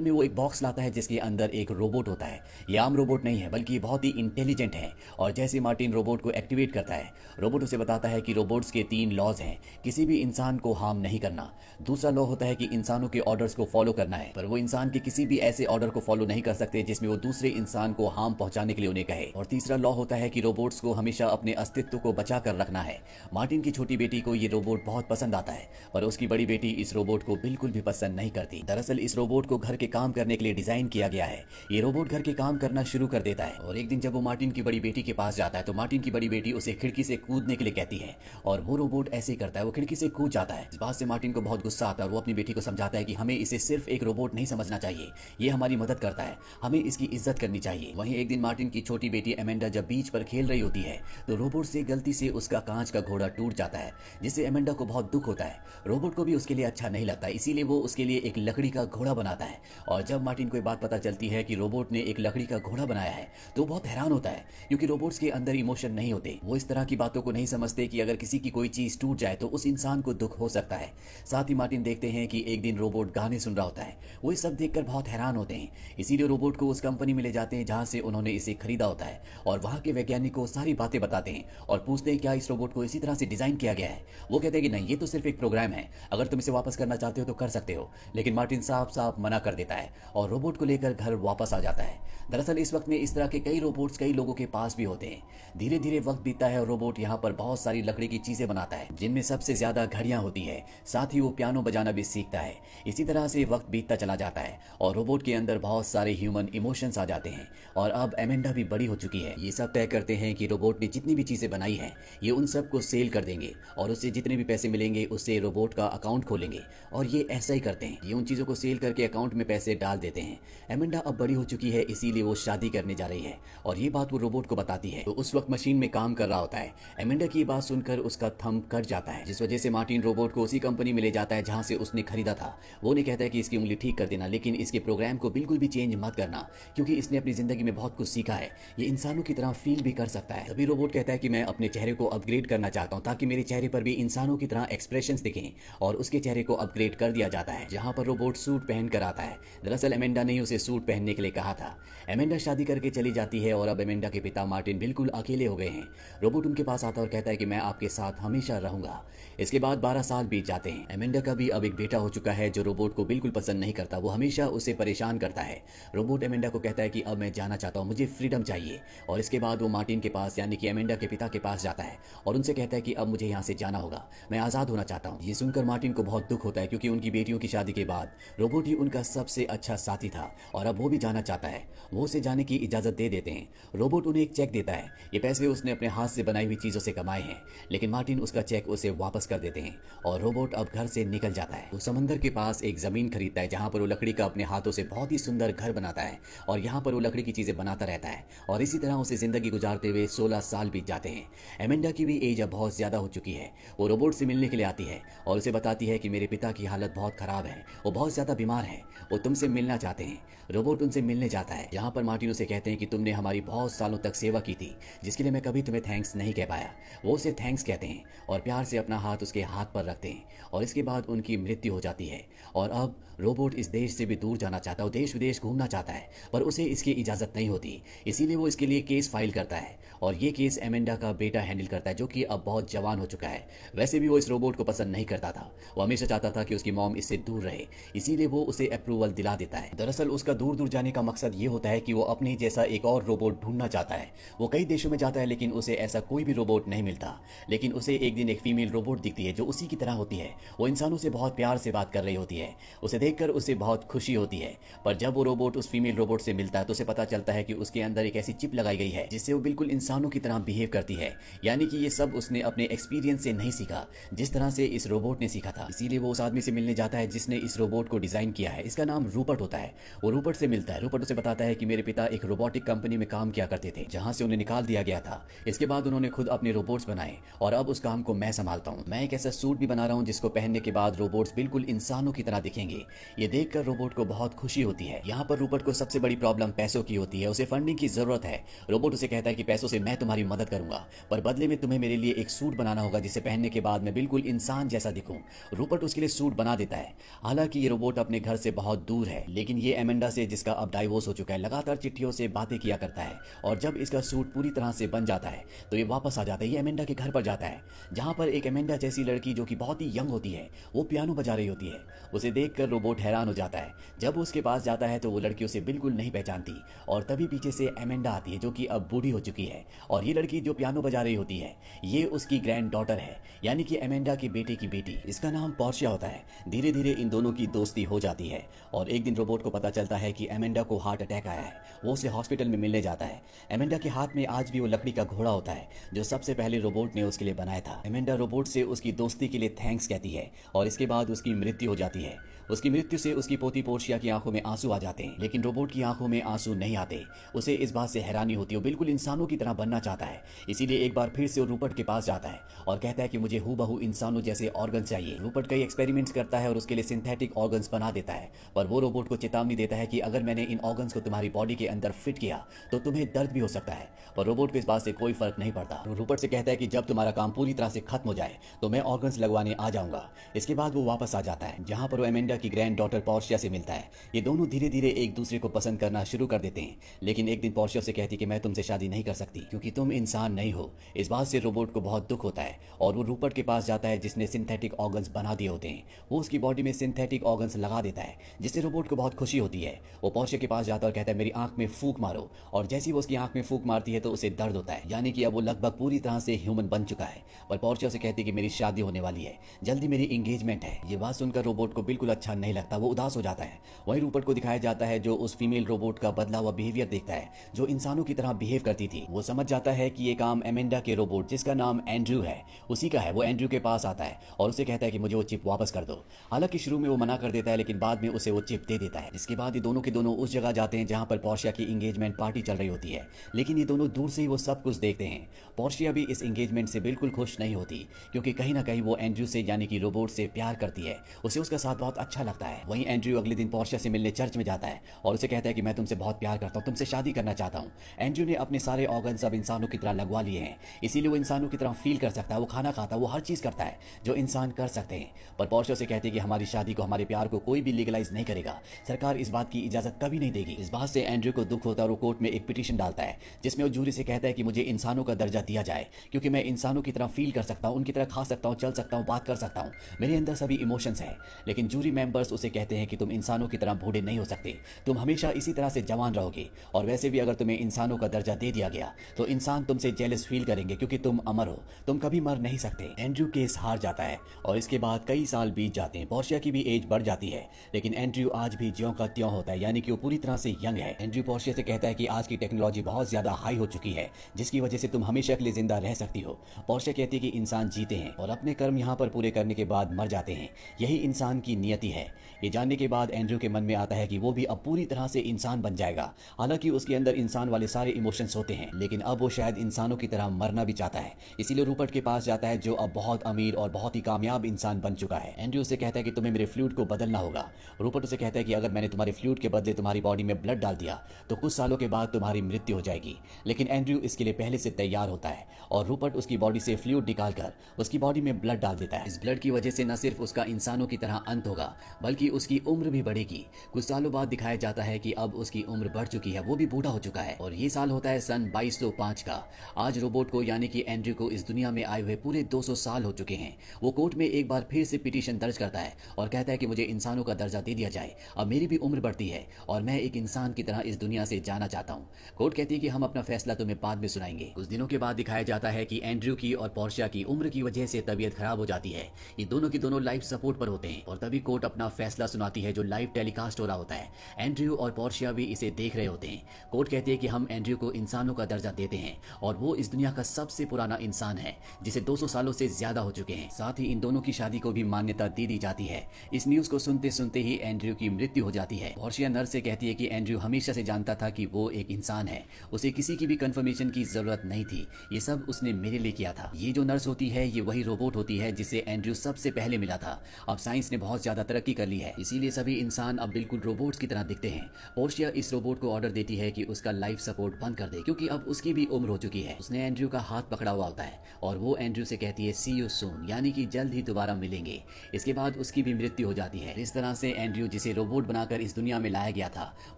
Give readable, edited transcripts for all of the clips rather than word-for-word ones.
में वो एक बॉक्स लाता है जिसके अंदर एक रोबोट होता है। ये आम रोबोट नहीं है बल्कि ये बहुत ही इंटेलिजेंट है। और जैसे मार्टिन रोबोट को एक्टिवेट करता है, रोबोट उसे बताता है कि रोबोट्स के 3 लॉज हैं। किसी भी इंसान को हार्म नहीं करना। दूसरा लॉ होता है कि इंसानों के ऑर्डर्स को फॉलो करना है, पर वो इंसान के किसी भी ऐसे ऑर्डर को फॉलो नहीं कर सकते जिसमें वो दूसरे इंसान को हार्म पहुंचाने के लिए उन्हें कहे। और तीसरा लॉ होता है कि रोबोट्स को हमेशा अपने अस्तित्व को बचा कर रखना है। मार्टिन की छोटी बेटी को ये रोबोट बहुत पसंद आता है, पर उसकी बड़ी बेटी इस रोबोट को बिल्कुल भी पसंद नहीं करती। दरअसल इस रोबोट को घर के काम करने के लिए डिजाइन किया गया है। ये रोबोट घर के काम करना शुरू कर देता है और एक दिन जब वो मार्टिन की बड़ी बेटी के पास जाता है तो मार्टिन की बड़ी बेटी उसे खिड़की से कूदने के लिए कहती है और वो रोबोट ऐसे ही करता है, वो खिड़की से कूद जाता है। इस बात से मार्टिन को बहुत गुस्सा आता है और वो अपनी बेटी को समझाता है कि हमें इसे सिर्फ एक रोबोट नहीं समझना चाहिए, ये हमारी मदद करता है, हमें इसकी इज्जत करनी चाहिए। वहीं एक दिन मार्टिन की छोटी बेटी एमेंडा जब बीच पर खेल रही होती है तो रोबोट से गलती से उसका कांच का घोड़ा टूट जाता है, जिससे एमेंडा को बहुत दुख होता है। रोबोट को भी उसके लिए अच्छा नहीं लगता, इसीलिए वो उसके लिए एक लकड़ी का घोड़ा बनाता है। और जब मार्टिन को ये बात पता चलती है कि रोबोट ने एक लकड़ी का घोड़ा बनाया है तो बहुत हैरान होता है, क्योंकि रोबोट्स के अंदर इमोशन नहीं होते। वो इस तरह की बातों को नहीं समझते कि अगर किसी की कोई चीज टूट जाए तो उस इंसान को दुख हो सकता है। साथ ही मार्टिन देखते हैं कि एक दिन रोबोट गाने सुन रहा होता है। वो ये सब देखकर बहुत हैरान होते हैं, इसीलिए रोबोट को उस कंपनी में ले जाते हैं जहां से उन्होंने इसे खरीदा होता है। और वहां के वैज्ञानिक को सारी बातें बताते हैं और पूछते हैं क्या इस रोबोट को इसी तरह से डिजाइन किया गया है। वो कहते हैं कि नहीं, ये तो सिर्फ एक प्रोग्राम है, अगर तुम इसे वापस करना चाहते हो तो कर सकते हो। लेकिन मार्टिन साफ साफ मना कर देता है और रोबोट को लेकर घर वापस आ जाता है। दरअसल इस वक्त में इस तरह के कई रोबोट्स कई लोगों के पास भी होते हैं। धीरे धीरे वक्त बीतता है और रोबोट यहाँ पर बहुत सारी लकड़ी की चीजें बनाता है, जिनमें सबसे ज्यादा घड़ियां होती है। साथ ही वो पियानो बजाना भी सीखता है। इसी तरह से वक्त बीतता चला जाता है और रोबोट के अंदर बहुत सारे ह्यूमन इमोशंस आ जाते हैं। और अब एमेंडा भी बड़ी हो चुकी है। ये सब तय करते हैं कि रोबोट ने जितनी भी चीजें बनाई हैं ये उन सबको सेल कर देंगे और उससे जितने भी पैसे मिलेंगे उससे रोबोट का अकाउंट खोलेंगे। और ये ऐसा ही करते हैं, ये उन चीजों को सेल करके अकाउंट में पैसे डाल देते हैं। एमेंडा अब बड़ी हो चुकी है, इसीलिए वो शादी करने जा रही है और ये बात वो रोबोट को बताती है। तो उस वक्त मशीन में काम कर रहा होता है। एमेंडा की बात सुनकर उसका थंब कट जाता है, जिस वजह से मार्टिन रोबोट को उसी कंपनी में ले जाता है जहां से उसने खरीदा था। वो नहीं कहता है कि इसकी उंगली ठीक कर देना, लेकिन इसके प्रोग्राम को बिल्कुल भी चेंज मत करना, क्योंकि इसने अपनी जिंदगी में बहुत कुछ सीखा है, ये इंसानों की तरह फील भी कर सकता है। तभी रोबोट कहता है कि मैं अपने चेहरे को अपग्रेड करना चाहता हूं ताकि मेरे चेहरे पर भी इंसानों की तरह एक्सप्रेशंस दिखें। और उसके चेहरे को अपग्रेड कर दिया जाता है, जहां पर रोबोट सूट पहन कर आता है। दरअसल एमेंडा ने उसे सूट पहनने के लिए कहा था। एमेंडा शादी करके चली जाती है और अब एमेंडा के पिता मार्टिन बिल्कुल अकेले हो गए हैं। रोबोट उनके पास आता है और कहता है कि मैं आपके साथ हमेशा रहूंगा। इसके बाद 12 साल बीत जाते हैं। एमेंडा का भी अब एक बेटा हो चुका है जो रोबोट को बिल्कुल पसंद नहीं करता, वो हमेशा उसे परेशान करता है। रोबोट एमेंडा को कहता है कि अब मैं जाना चाहता हूँ, मुझे फ्रीडम चाहिए। और इसके बाद वो मार्टिन के पास यानी कि एमेंडा के पिता के पास जाता है और उनसे कहता है कि अब मुझे यहाँ से जाना होगा, मैं आजाद होना चाहता हूँ। ये सुनकर मार्टिन को बहुत दुख होता है, क्योंकि उनकी बेटियों की शादी के बाद रोबोट ही उनका सबसे अच्छा साथी था और अब वो भी जाना चाहता है। वो उसे जाने की इजाजत दे देते हैं। रोबोट उन्हें एक चेक देता है, ये पैसे उसने अपने हाथ से बनाई हुई चीजों से कमाए हैं, लेकिन मार्टिन उसका चेक उसे वापस कर देते हैं और रोबोट अब घर से निकल जाता है। वो समंदर के पास एक जमीन खरीदता है जहां पर वो लकड़ी का अपने हाथों से बहुत ही सुंदर घर बनाता है और यहाँ पर वो लकड़ी की चीजें बनाता रहता है। और इसी तरह उसे जिंदगी गुजारते हुए 16 साल बीत जाते हैं। एमेंडा की भी एज अब बहुत ज्यादा हो चुकी है। वो रोबोट से मिलने के लिए आती है और उसे बताती है कि मेरे पिता की हालत बहुत खराब है, वो बहुत ज्यादा बीमार है, वो तुमसे मिलना चाहते हैं। रोबोट उनसे मिलने जाता है, यहाँ पर मार्टिन उसे कहते हैं कि तुमने हमारी बहुत सालों तक सेवा की थी, जिसके लिए मैं कभी तुम्हें थैंक्स नहीं कह पाया। वो उसे थैंक्स कहते हैं और प्यार से अपना हाथ उसके हाथ पर रखते हैं और इसके बाद उनकी मृत्यु हो जाती है। और अब रोबोट इस देश से भी दूर जाना चाहता है, वो देश विदेश घूमना चाहता है, पर उसे इसकी इजाजत नहीं होती। इसीलिए वो इसके लिए केस फाइल करता है और ये केस एमेंडा का बेटा हैंडल करता है, जो कि अब बहुत जवान हो चुका है। वैसे भी वो इस रोबोट को पसंद नहीं करता था, वो हमेशा चाहता था कि उसकी मॉम इससे दूर रहे, इसीलिए वो उसे अप्रूवल दिला देता है। दरअसल उसका दूर दूर जाने का मकसद ये होता है कि वो अपने जैसा एक और रोबोट ढूंढना चाहता है। वो कई देशों में जाता है लेकिन उसे ऐसा कोई भी रोबोट नहीं मिलता। लेकिन उसे एक दिन एक फीमेल रोबोट दिखती है जो उसी की तरह होती है। वो इंसानों से बहुत प्यार से बात कर रही होती है। उसे देखकर उसे बहुत खुशी होती है, पर जब वो रोबोट उस फीमेल रोबोट से मिलता है तो उसे पता चलता है कि उसके अंदर एक ऐसी चिप लगाई गई है जिससे वो बिल्कुल इंसानों की तरह बिहेव करती है। यानी कि ये सब उसने अपने एक्सपीरियंस से नहीं सीखा, जिस तरह से इस रोबोट ने सीखा था। इसीलिए वो उस आदमी से मिलने जाता है जिसने इस रोबोट को डिजाइन किया है। इसका नाम रूपर्ट होता है। वो रूपर्ट से मिलता है। रूपर्ट उसे बताता है कि मेरे पिता एक रोबोटिक कंपनी में काम किया करते थे जहां से उन्हें निकाल दिया गया था। इसके बाद उन्होंने खुद अपने रोबोट्स बनाए और अब उस काम को मैं संभालता हूँ। मैं एक ऐसा सूट भी बना रहा हूँ जिसको पहनने के बाद रोबोट्स बिल्कुल इंसानों की तरह दिखेंगे। ये देखकर रोबोट को बहुत खुशी होती है। यहाँ पर रूपर्ट को सबसे बड़ी प्रॉब्लम पैसों की होती है, उसे फंडिंग की जरूरत है। रोबोट उसे कहता है कि पैसों से मैं तुम्हारी मदद करूंगा, पर बदले में तुम्हें मेरे लिए एक सूट बनाना होगा जिसे पहनने के बाद मैं बिल्कुल इंसान जैसा दिखूं। रूपर्ट उसके लिए सूट बना देता है। हालांकि ये रोबोट अपने घर से बहुत दूर है, लेकिन ये एमेंडा से, जिसका अब डाइवोर्स हो चुका है, लगातार चिट्ठियों से बातें किया करता है। और जब इसका सूट पूरी तरह से बन जाता है तो ये वापस आ जाता है। ये एमेंडा के घर पर जाता है, जहाँ पर एक एमेंडा जैसी लड़की जो कि बहुत ही यंग होती है, वो पियानो बजा रही होती है। उसे देखकर रोबोट हैरान हो जाता है। जब वो उसके पास जाता है तो वो लड़की उसे बिल्कुल नहीं पहचानती, और तभी पीछे से एमेंडा आती है, जो कि अब बूढ़ी हो चुकी है। और ये लड़की जो पियानो बजा रही होती है, ये उसकी ग्रैंड डॉटर है, यानी कि एमेंडा के बेटे की बेटी। इसका नाम पोर्शिया होता है। धीरे धीरे इन दोनों की दोस्ती हो जाती है, और एक दिन रोबोट को पता चलता है कि एमेंडा को हार्ट अटैक आया है। वो उसे हॉस्पिटल में मिलने जाता है। एमेंडा के हाथ में आज भी वो लकड़ी का घोड़ा होता है, जो सबसे पहले रोबोट ने उसके लिए बनाया था। एमेंडा रोबोट से उसकी दोस्ती के लिए थैंक्स कहती है, और इसके बाद उसकी मृत्यु हो जाती है। उसकी मृत्यु से उसकी पोती पोर्शिया की आंखों में आंसू आ जाते हैं, लेकिन रोबोट की आंखों में आंसू नहीं आते। उसे इस बात से हैरानी होती है। वो बिल्कुल इंसानों की तरह बनना चाहता है, इसीलिए एक बार फिर से वो रूपर्ट के पास जाता है और कहता है कि मुझे हूबहू इंसानों जैसे ऑर्गन चाहिए। रूपर्ट कई एक्सपेरिमेंट्स करता है और उसके लिए सिंथेटिक ऑर्गन्स बना देता है, पर वो रोबोट को चेतावनी देता है कि अगर मैंने इन ऑर्गन्स को तुम्हारी बॉडी के अंदर फिट किया तो तुम्हें दर्द भी हो सकता है। पर रोबोट को इस बात से कोई फर्क नहीं पड़ता। रूपर्ट से कहता है कि जब तुम्हारा काम पूरी तरह से खत्म हो जाए तो मैं ऑर्गन्स लगवाने आ जाऊंगा। इसके बाद वो वापस आ जाता है, जहां पर वो एमेंडा की ग्रैंड डॉटर पोर्शिया से मिलता है। ये दोनों धीरे धीरे एक दूसरे को पसंद करना शुरू कर देते हैं, लेकिन एक दिन पोर्शिया से कहती कि मैं तुमसे शादी नहीं कर सकती, क्योंकि तुम इंसान नहीं हो। इस बात से रोबोट को बहुत दुख होता है, और वो रूपर्ट के पास जाता है, जिसने सिंथेटिक ऑर्गन्स बना दिए होते हैं। वो उसकी बॉडी में सिंथेटिक ऑर्गन्स लगा देता है, जिससे रोबोट को बहुत खुशी होती है। वो पोर्शिया के पास जाता है और कहता है मेरी आंख में फूंक मारो, और जैसे ही वो उसकी आंख में फूंक मारती है तो उसे दर्द होता है, यानी कि अब वो लगभग पूरी तरह से ह्यूमन बन चुका है। पर पोर्शिया से कहती है कि मेरी शादी होने वाली है, जल्दी मेरी एंगेजमेंट है। ये बात सुनकर रोबोट को बिल्कुल अच्छा नहीं लगता, वो उदास हो जाता है। वहीं रूपर्ट को दिखाया जाता है, जो उस फीमेल रोबोट का बदला हुआ बिहेवियर देखता है, जो इंसानों की तरह बिहेव करती थी। वो समझ जाता है कि ये काम एमेंडा के रोबोट, जिसका नाम एंड्रयू है, उसी का है। वो एंड्रयू के पास आता है और उसे कहता है कि मुझे वो चिप वापस कर दो। हालांकि शुरू में वो मना कर देता है, लेकिन बाद में उसे वो चिप दे देता है। इसके बाद ये दोनों के दोनों उस जगह जाते हैं जहां पर पोर्शिया की एंगेजमेंट पार्टी चल रही होती है, लेकिन ये दोनों दूर से ही वो सब कुछ देखते हैं। पोर्शिया भी इस एंगेजमेंट से बिल्कुल खुश नहीं होती, क्योंकि कहीं ना कहीं वो एंड्रयू से, यानी कि रोबोट से प्यार करती है। उसे उसका साथ बहुत अच्छा लगता है। वहीं एंड्रयू अगले दिन पोर्शिया से मिलने चर्च में जाता है और उसे कहता है कि मैं तुमसे बहुत प्यार करता हूँ, तुमसे शादी करना चाहता हूँ। एंड्रयू ने अपने सारे ऑर्गन्स अब इंसानों की तरह लगवा लिए हैं, इसीलिए वो इंसानों की तरह फील कर सकता है। वो खाना खाता है, वो हर चीज करता है जो इंसान कर सकते हैं। पर पोर्शिया से कहते हैं कि हमारी शादी को, हमारे प्यार को कोई भी लीगलाइज नहीं करेगा, सरकार इस बात की इजाजत कभी नहीं देगी। इस बात से एंड्रयू को दुख होता है और वो कोर्ट में एक पिटीशन डालता है, जिसमें वो जूरी से कहता है कि मुझे इंसानों का दर्जा दिया जाए, क्योंकि मैं इंसानों की तरह फील कर सकता हूँ, उनकी तरह खा सकता हूँ, चल सकता हूँ, बात कर सकता हूँ, मेरे अंदर सभी इमोशंस हैं। लेकिन जूरी मेंबर्स उसे कहते हैं कि तुम इंसानों की तरह बूढ़े नहीं हो सकते, तुम हमेशा इसी तरह से जवान रहोगे, और वैसे भी अगर तुम्हें इंसानों का दर्जा दे दिया गया तो इंसान तुमसे जेलस फील करेंगे, क्योंकि तुम अमर हो, तुम कभी मर नहीं सकते। एंड्रयू केस हार जाता है और इसके बाद कई साल बीत जाते हैं। पोर्शिया की भी एज बढ़ जाती है, लेकिन एंड्रयू आज भी ज्यों का त्यों होता है, यानी कि वो पूरी तरह से यंग है। एंड्रयू पोर्शिया से कहता है कि आज की टेक्नोलॉजी बहुत ज्यादा हाई हो चुकी है, जिसकी वजह से तुम हमेशा के लिए जिंदा रह सकती हो। पोर्शिया कहती है कि इंसान जीते हैं और अपने कर्म यहाँ पर पूरे करने के बाद मर जाते हैं, यही इंसान की नियति है। ये जानने के बाद एंड्रयू के मन में आता है कि वो भी अब पूरी तरह से इंसान बन जाएगा। हालांकि उसके अंदर इंसान वाले सारे इमोशंस होते हैं, लेकिन अब वो शायद इंसानों की तरह मरना भी चाहता है। इसीलिए रूपर्ट के पास जाता है, जो अब बहुत अमीर और बहुत ही कामयाब इंसान बन चुका है। एंड्रयू से कहता है कि तुम्हें मेरे फ्लूइड को बदलना होगा। रूपर्ट उसे कहता है कि अगर मैंने तुम्हारे फ्लूइड के बदले तुम्हारी बॉडी में ब्लड डाल दिया तो कुछ सालों के बाद तुम्हारी मृत्यु हो जाएगी। लेकिन एंड्रयू इसके लिए पहले से तैयार होता है और रूपर्ट उसकी बॉडी से फ्लूइड निकालकर उसकी बॉडी में ब्लड डाल देता है। इस ब्लड की वजह से न सिर्फ उसका इंसानों की तरह अंत होगा, बल्कि उसकी उम्र भी बढ़ेगी। कुछ सालों बाद दिखाया जाता है कि अब उसकी उम्र बढ़ चुकी है, वो भी बूढ़ा हो चुका है, और ये साल होता है सन 2205 का। आज रोबोट को, यानी कि एंड्रयू को, इस दुनिया में आए हुए पूरे 200 साल हो चुके हैं। वो कोर्ट में एक बार फिर से पिटीशन दर्ज करता है और कहता है कि मुझे इंसानों का दर्जा दे दिया जाए, अब मेरी भी उम्र बढ़ती है और मैं एक इंसान की तरह इस दुनिया से जाना चाहता हूँ। कोर्ट कहती है कि हम अपना फैसला तुम्हें बाद में सुनाएंगे। कुछ दिनों के बाद दिखाया जाता है कि एंड्रयू की और पोर्शिया की उम्र की वजह से तबीयत खराब हो जाती है। ये दोनों की दोनों लाइफ सपोर्ट पर होते हैं और तभी कोर्ट अपना फैसला सुनाती है, जो लाइव टेलीकास्ट हो रहा होता है। एंड्रयू और पोर्शिया भी इसे देख रहे होते हैं। कोर्ट कहती है कि हम एंड्रयू को इंसानों का दर्जा देते हैं और वो इस दुनिया का सबसे पुराना इंसान है, जिसे 200 सालों से ज्यादा हो चुके हैं। साथ ही इन दोनों की शादी को भी मान्यता दे दी जाती है। इस न्यूज को सुनते सुनते ही एंड्रयू की मृत्यु हो जाती है। पोर्शिया नर्स से कहती है कि एंड्रयू हमेशा से जानता था कि वो एक इंसान है, उसे किसी की भी कंफर्मेशन की जरूरत नहीं थी, ये सब उसने मेरे लिए किया था। ये जो नर्स होती है, ये वही रोबोट होती है जिसे एंड्रयू सबसे पहले मिला था। अब साइंस ने बहुत ज्यादा तरक्की तरक्की कर ली है, इसीलिए सभी इंसान अब बिल्कुल रोबोट्स की तरह दिखते हैं। पोर्शिया इस रोबोट को ऑर्डर देती है कि उसका लाइफ सपोर्ट बंद कर दे, क्योंकि अब उसकी भी उम्र हो चुकी है। उसने एंड्रयू का हाथ पकड़ा हुआ होता है और वो एंड्रयू से कहती है सी यू सून, यानी कि जल्द ही दोबारा मिलेंगे। इसके बाद उसकी भी मृत्यु हो जाती है। इस तरह से एंड्रयू, जिसे रोबोट बनाकर इस दुनिया में लाया गया था,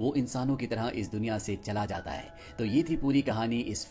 वो इंसानों की तरह इस दुनिया से चला जाता है। तो ये थी पूरी कहानी इस